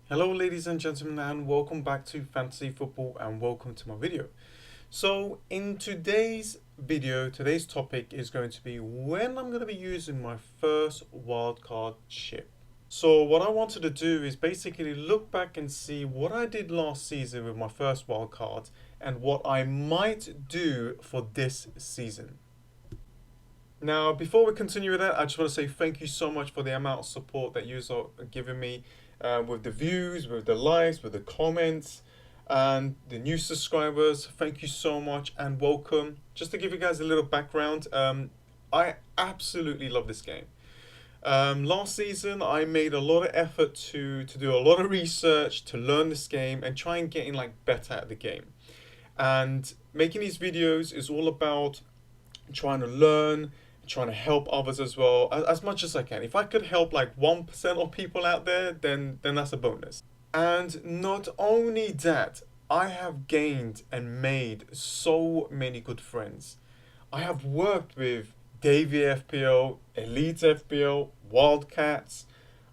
Hello ladies and gentlemen, and welcome back to Fantasy Football, and welcome to my video. So in today's video, today's topic is going to be when I'm going to be using my first wildcard chip. So what I wanted to do is basically look back and see what I did last season with my first wildcard and what I might do for this season. Now, before we continue with that, I just want to say thank you so much for the amount of support that you are giving me with the views, with the likes, with the comments, and the new subscribers. Thank you so much and welcome. Just to give you guys a little background, I absolutely love this game. Last season, I made a lot of effort to do a lot of research to learn this game and try and getting better at the game. And making these videos is all about trying to learn, trying to help others as well, as much as I can. If I could help 1% of people out there, then that's a bonus. And not only that, I have gained and made so many good friends. I have worked with Davey FPL, Elite FPL, Wildcats.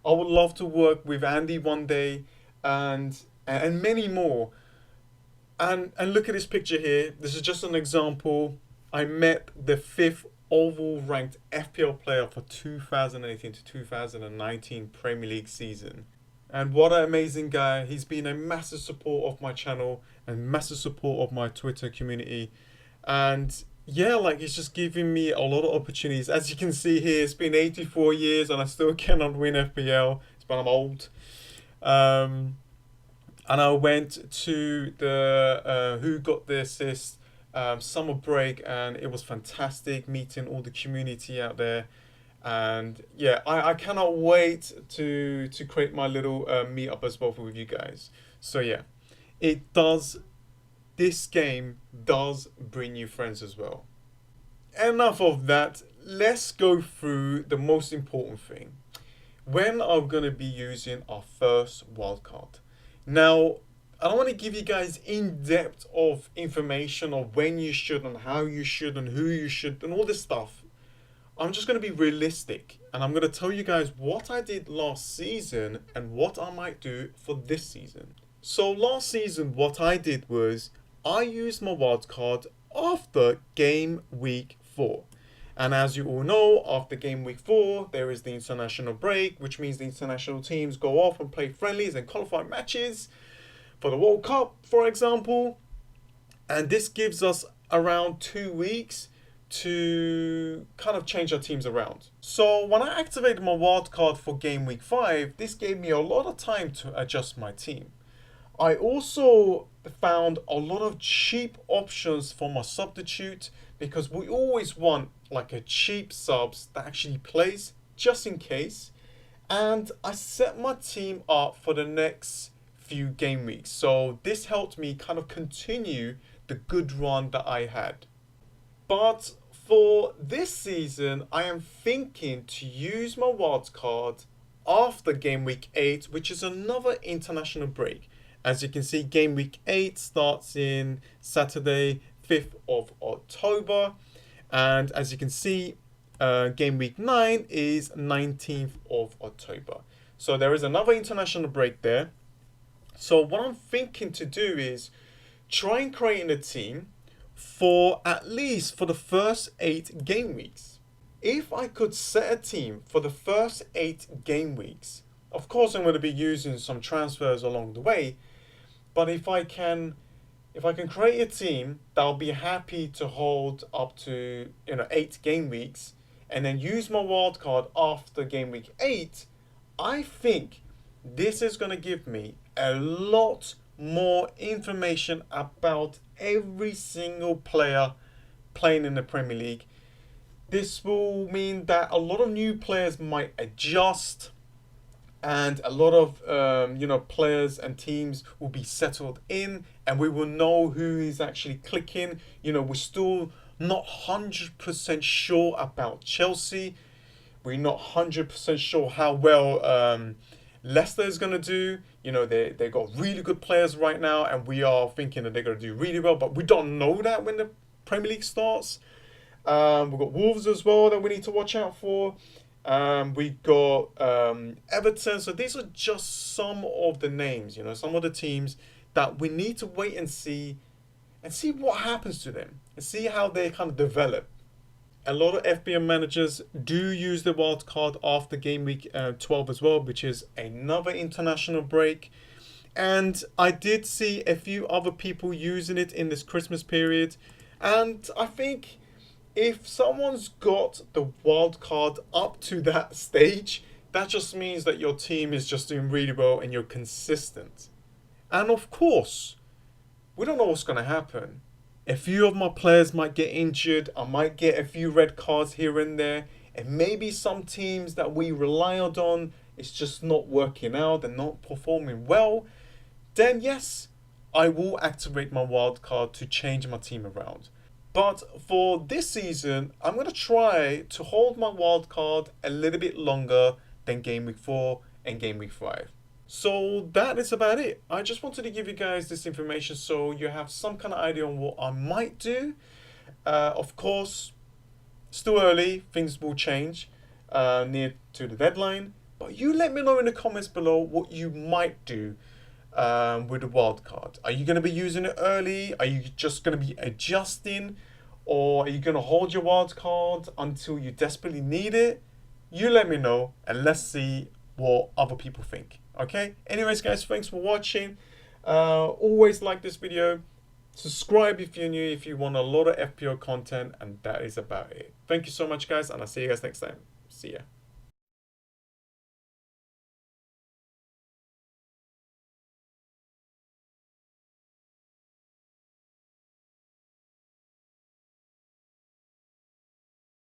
I would love to work with Andy one day, and many more. And look at this picture here. This is just an example. I met the 5th overall ranked FPL player for 2018 to 2019 Premier League season. And what an amazing guy. He's been a massive support of my channel and massive support of my Twitter community. And yeah, he's just giving me a lot of opportunities. As you can see here, it's been 84 years and I still cannot win FPL. But I'm old. And I went to the Who Got the Assist summer break, and it was fantastic meeting all the community out there. And yeah, I cannot wait to create my little meetup as well with you guys. So yeah, this game does bring you friends as well. Enough of that, let's go through the most important thing. When are we going to be using our first wildcard? Now, I don't want to give you guys in-depth of information of when you should and how you should and who you should and all this stuff. I'm just going to be realistic, and I'm going to tell you guys what I did last season and what I might do for this season. So last season, what I did was I used my wildcard after game week 4. And as you all know, after game week 4, there is the international break, which means the international teams go off and play friendlies and qualifying matches for the World Cup, for example. And this gives us around 2 weeks to kind of change our teams around. So when I activated my wildcard for game week 5, this gave me a lot of time to adjust my team. I also found a lot of cheap options for my substitute, because we always want a cheap subs that actually plays just in case. And I set my team up for the next few game weeks. So this helped me kind of continue the good run that I had. But for this season, I am thinking to use my wildcard after game week 8, which is another international break. As you can see, game week 8 starts in Saturday, 5th of October. And as you can see, game week 9 is 19th of October. So there is another international break there. So what I'm thinking to do is try and create a team for at least for the first 8 game weeks. If I could set a team for the first 8 game weeks, of course I'm going to be using some transfers along the way, but if I can create a team that'll be happy to hold up to 8 game weeks and then use my wildcard after game week 8, I think this is going to give me a lot more information about every single player playing in the Premier League. This will mean that a lot of new players might adjust, and a lot of players and teams will be settled in, and we will know who is actually clicking. We're still not 100% sure about Chelsea. We're not 100% sure how well Leicester is going to do. They got really good players right now, and we are thinking that they're going to do really well, but we don't know that when the Premier League starts. We've got Wolves as well that we need to watch out for. We got Everton. So these are just some of the names, some of the teams that we need to wait and see what happens to them and see how they kind of develop. A lot of FPL managers do use the wild card after game week 12 as well, which is another international break. And I did see a few other people using it in this Christmas period. And I think if someone's got the wild card up to that stage, that just means that your team is just doing really well and you're consistent. And of course, we don't know what's going to happen. A few of my players might get injured. I might get a few red cards here and there. And maybe some teams that we relied on, it's just not working out. They're not performing well. Then yes, I will activate my wild card to change my team around. But for this season, I'm going to try to hold my wild card a little bit longer than game week 4 and game week 5. So that is about it. I just wanted to give you guys this information so you have some kind of idea on what I might do. Of course, still early, things will change near to the deadline. But you let me know in the comments below what you might do with the wild card. Are you going to be using it early? Are you just going to be adjusting? Or are you going to hold your wild card until you desperately need it? You let me know and let's see what other people think. Okay? Anyways, guys, thanks for watching. Always like this video. Subscribe if you're new, if you want a lot of FPO content. And that is about it. Thank you so much, guys. And I'll see you guys next time. See ya.